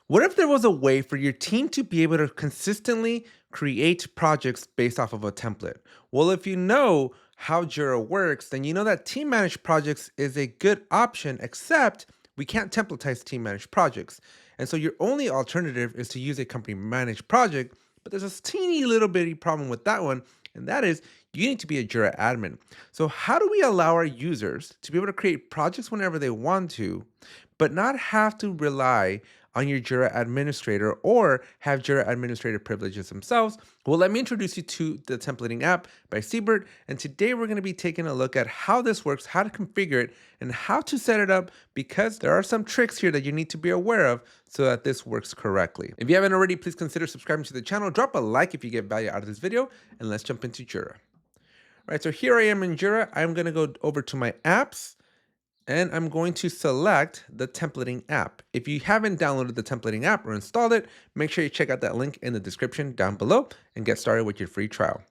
What if there was a way for your team to be able to consistently create projects based off of a template? Well, if you know how Jira works, then you know that team managed projects is a good option, except we can't templatize team managed projects. And so your only alternative is to use a company managed project. But there's a teeny little bitty problem with that one, and that is you need to be a Jira admin. So, how do we allow our users to be able to create projects whenever they want to, but not have to rely on your Jira administrator or have Jira administrator privileges themselves? Well, let me introduce you to the Templating app by Seibert. And today we're going to be taking a look at how this works, how to configure it, and how to set it up, because there are some tricks here that you need to be aware of so that this works correctly. If you haven't already, please consider subscribing to the channel. Drop a like if you get value out of this video, and let's jump into Jira. All right, so here I am in Jira. I'm going to go over to my apps, and I'm going to select the Templating app. If you haven't downloaded the Templating app or installed it, make sure you check out that link in the description down below and get started with your free trial.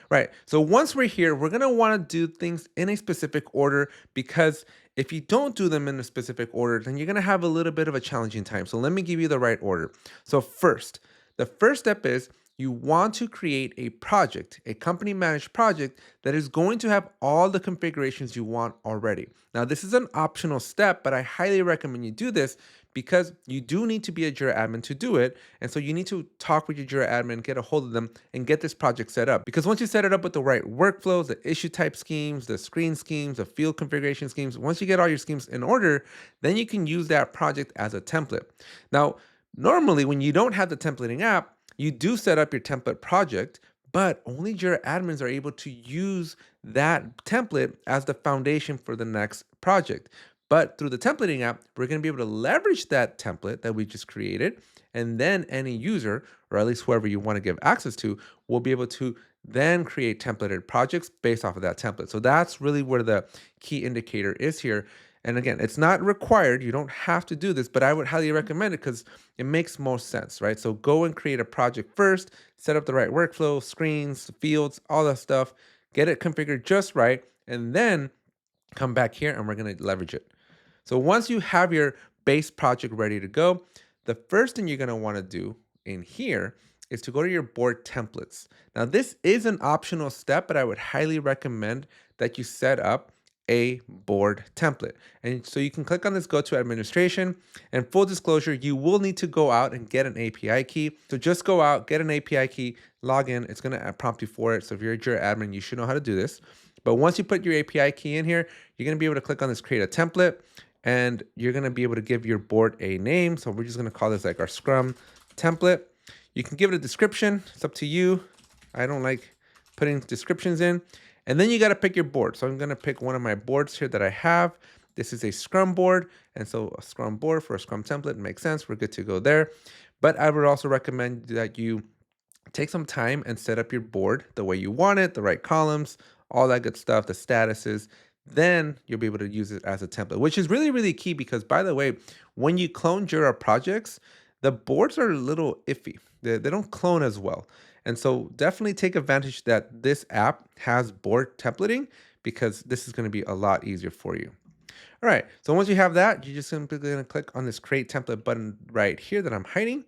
Right, so once we're here, we're gonna wanna do things in a specific order, because if you don't do them in a specific order, then you're gonna have a little bit of a challenging time. So let me give you the right order. So first, the first step is you want to create a project, a company managed project that is going to have all the configurations you want already. Now, this is an optional step, but I highly recommend you do this because you do need to be a Jira admin to do it. And so you need to talk with your Jira admin, get a hold of them, and get this project set up. Because once you set it up with the right workflows, the issue type schemes, the screen schemes, the field configuration schemes, once you get all your schemes in order, then you can use that project as a template. Now, normally when you don't have the templating app, you do set up your template project, but only Jira admins are able to use that template as the foundation for the next project. But through the templating app, we're going to be able to leverage that template that we just created. And then any user, or at least whoever you want to give access to, will be able to then create templated projects based off of that template. So that's really where the key indicator is here. And again, it's not required. You don't have to do this, but I would highly recommend it because it makes most sense, right? So go and create a project first, set up the right workflow, screens, fields, all that stuff, get it configured just right, and then come back here and we're going to leverage it. So once you have your base project ready to go, the first thing you're going to want to do in here is to go to your board templates. Now, this is an optional step, but I would highly recommend that you set up a board template. And so you can click on this, go to administration, and full disclosure, you will need to go out and get an API key. So just go out, get an API key, log in. It's going to prompt you for it. So if you're a Jira admin, you should know how to do this. But once you put your API key in here, you're going to be able to click on this create a template, and you're going to be able to give your board a name. So we're just going to call this like our Scrum template. You can give it a description. It's up to you. I don't like putting descriptions in. And then you got to pick your board. So I'm going to pick one of my boards here that I have. This is a Scrum board. And so a Scrum board for a Scrum template makes sense. We're good to go there. But I would also recommend that you take some time and set up your board the way you want it, the right columns, all that good stuff, the statuses. Then you'll be able to use it as a template, which is really, really key because, by the way, when you clone Jira projects, the boards are a little iffy. They don't clone as well. And so definitely take advantage that this app has board templating, because this is going to be a lot easier for you. All right, so once you have that, you're just simply going to click on this create template button right here that I'm hiding.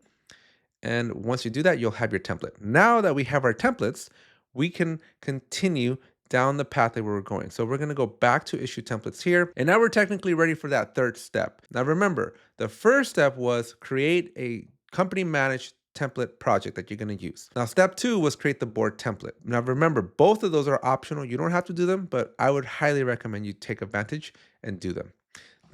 And once you do that, you'll have your template. Now that we have our templates, we can continue down the path that we were going. So we're going to go back to issue templates here. And now we're technically ready for that third step. Now remember, the first step was create a company managed template project that you're going to use. Now, step 2 was create the board template. Now, remember, both of those are optional. You don't have to do them, but I would highly recommend you take advantage and do them.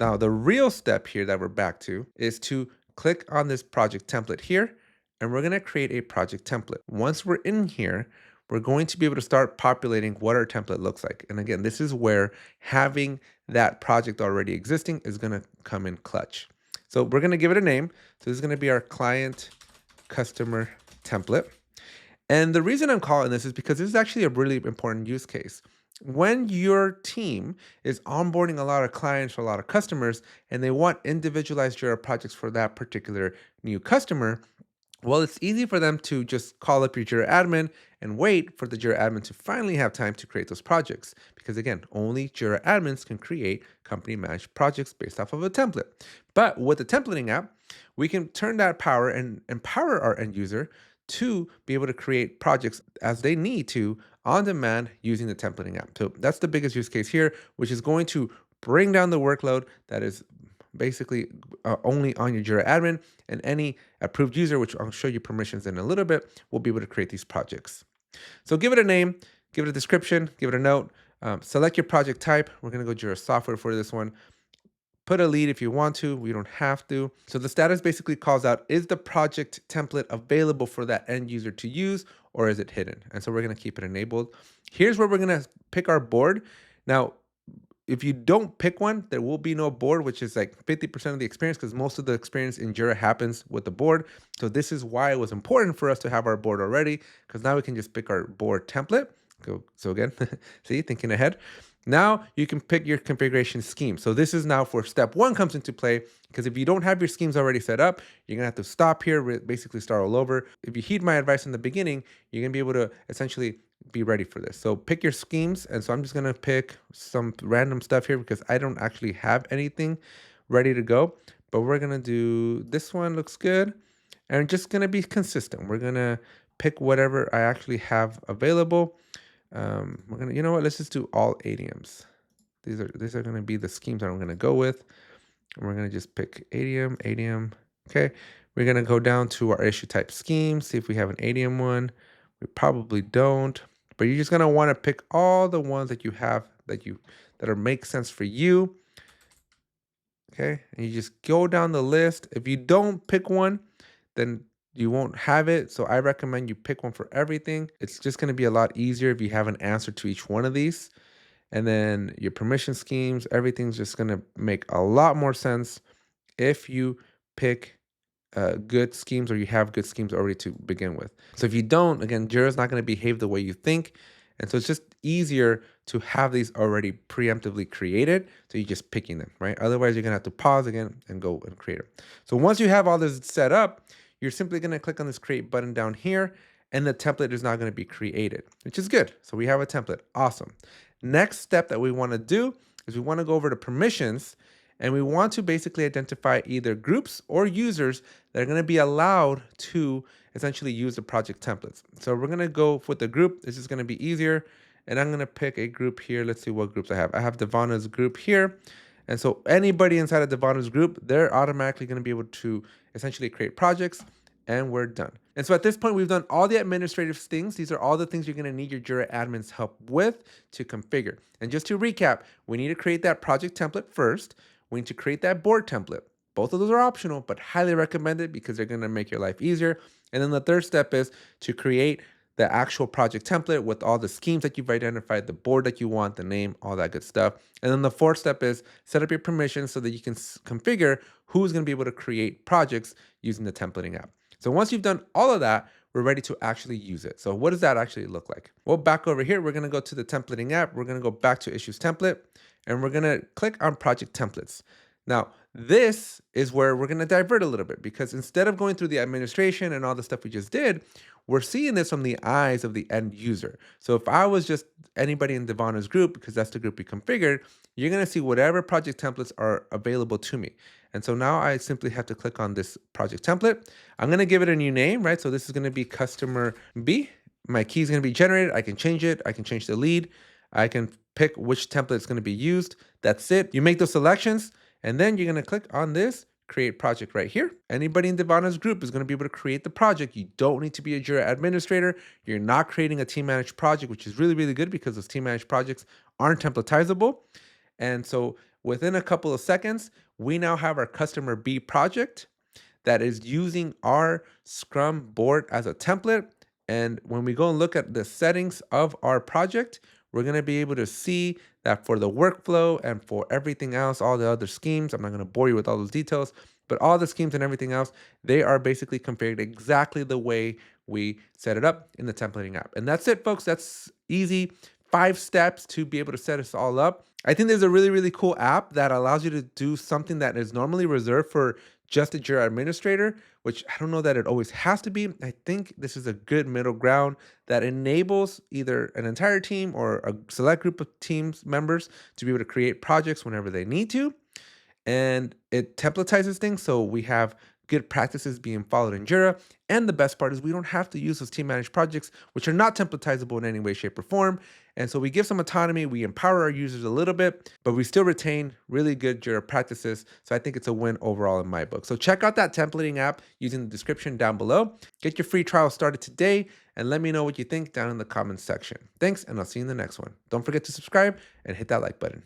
Now, the real step here that we're back to is to click on this project template here, and we're going to create a project template. Once we're in here, we're going to be able to start populating what our template looks like. And again, this is where having that project already existing is going to come in clutch. So we're going to give it a name. So this is going to be our client customer template. And the reason I'm calling this is because this is actually a really important use case. When your team is onboarding a lot of clients or a lot of customers, and they want individualized Jira projects for that particular new customer, well, it's easy for them to just call up your Jira admin and wait for the Jira admin to finally have time to create those projects. Because again, only Jira admins can create company managed projects based off of a template. But with the templating app, we can turn that power and empower our end user to be able to create projects as they need to on demand using the templating app. So that's the biggest use case here, which is going to bring down the workload that is basically only on your Jira admin, and any approved user, which I'll show you permissions in a little bit, will be able to create these projects. So give it a name, give it a description, give it a note, select your project type. We're going to go Jira software for this one. Put a lead if you want to, we don't have to. So the status basically calls out, is the project template available for that end user to use, or is it hidden? And so we're gonna keep it enabled. Here's where we're gonna pick our board. Now, if you don't pick one, there will be no board, which is like 50% of the experience, because most of the experience in Jira happens with the board. So this is why it was important for us to have our board already, because now we can just pick our board template. So again, see, thinking ahead. Now you can pick your configuration scheme. So this is now for step one comes into play, because if you don't have your schemes already set up, you're gonna have to stop here, basically start all over. If you heed my advice in the beginning, you're gonna be able to essentially be ready for this. So pick your schemes. And so I'm just gonna pick some random stuff here because I don't actually have anything ready to go, but we're gonna do this one, looks good. And just gonna be consistent. We're gonna pick whatever I actually have available. We're gonna, you know what? Let's just do all ADMs. These are gonna be the schemes that I'm gonna go with. And we're gonna just pick ADM. Okay. We're gonna go down to our issue type scheme, see if we have an ADM one. We probably don't, but you're just gonna want to pick all the ones that you have that are make sense for you. Okay, and you just go down the list. If you don't pick one, then you won't have it. So I recommend you pick one for everything. It's just going to be a lot easier if you have an answer to each one of these. And then your permission schemes, everything's just going to make a lot more sense if you pick good schemes, or you have good schemes already to begin with. So if you don't, again, Jira's not going to behave the way you think. And so it's just easier to have these already preemptively created. So you're just picking them, right? Otherwise, you're going to have to pause again and go and create it. So once you have all this set up, you're simply going to click on this create button down here, and the template is now going to be created, which is good. So we have a template. Awesome. Next step that we want to do is we want to go over to permissions, and we want to basically identify either groups or users that are going to be allowed to essentially use the project templates. So we're going to go with the group. This is going to be easier. And I'm going to pick a group here. Let's see what groups I have. I have Devana's group here. And so anybody inside of Devana's group, they're automatically going to be able to essentially create projects, and we're done. And so at this point, we've done all the administrative things. These are all the things you're going to need your Jira admin's help with to configure. And just to recap, we need to create that project template first. We need to create that board template. Both of those are optional, but highly recommended because they're going to make your life easier. And then the third step is to create the actual project template with all the schemes that you've identified, the board that you want, the name, all that good stuff. And then the fourth step is set up your permissions so that you can configure who's going to be able to create projects using the templating app. So once you've done all of that, we're ready to actually use it. So what does that actually look like? Well, back over here, we're going to go to the templating app. We're going to go back to issues template, and we're going to click on project templates. Now, this is where we're going to divert a little bit, because instead of going through the administration and all the stuff we just did, we're seeing this from the eyes of the end user. So if I was just anybody in Devana's group, because that's the group we configured, you're going to see whatever project templates are available to me. And so now I simply have to click on this project template. I'm going to give it a new name, right? So this is going to be customer B. My key is going to be generated. I can change it. I can change the lead. I can pick which template is going to be used. That's it. You make those selections, and then you're going to click on this create project right here. Anybody in Devana's group is going to be able to create the project. You don't need to be a Jira administrator. You're not creating a team managed project, which is really, really good because those team managed projects aren't templatizable. And so within a couple of seconds, we now have our customer B project that is using our Scrum board as a template. And when we go and look at the settings of our project, we're going to be able to see that for the workflow and for everything else, all the other schemes, I'm not going to bore you with all those details, but all the schemes and everything else, they are basically configured exactly the way we set it up in the templating app. And that's it, folks. That's easy. 5 steps to be able to set us all up. I think there's a really, really cool app that allows you to do something that is normally reserved for just a Jira administrator, which I don't know that it always has to be. I think this is a good middle ground that enables either an entire team or a select group of teams members to be able to create projects whenever they need to. And it templatizes things. So we have good practices being followed in Jira. And the best part is we don't have to use those team managed projects, which are not templatizable in any way, shape, or form. And so we give some autonomy, we empower our users a little bit, but we still retain really good Jira practices. So I think it's a win overall in my book. So check out that templating app using the description down below. Get your free trial started today and let me know what you think down in the comments section. Thanks, and I'll see you in the next one. Don't forget to subscribe and hit that like button.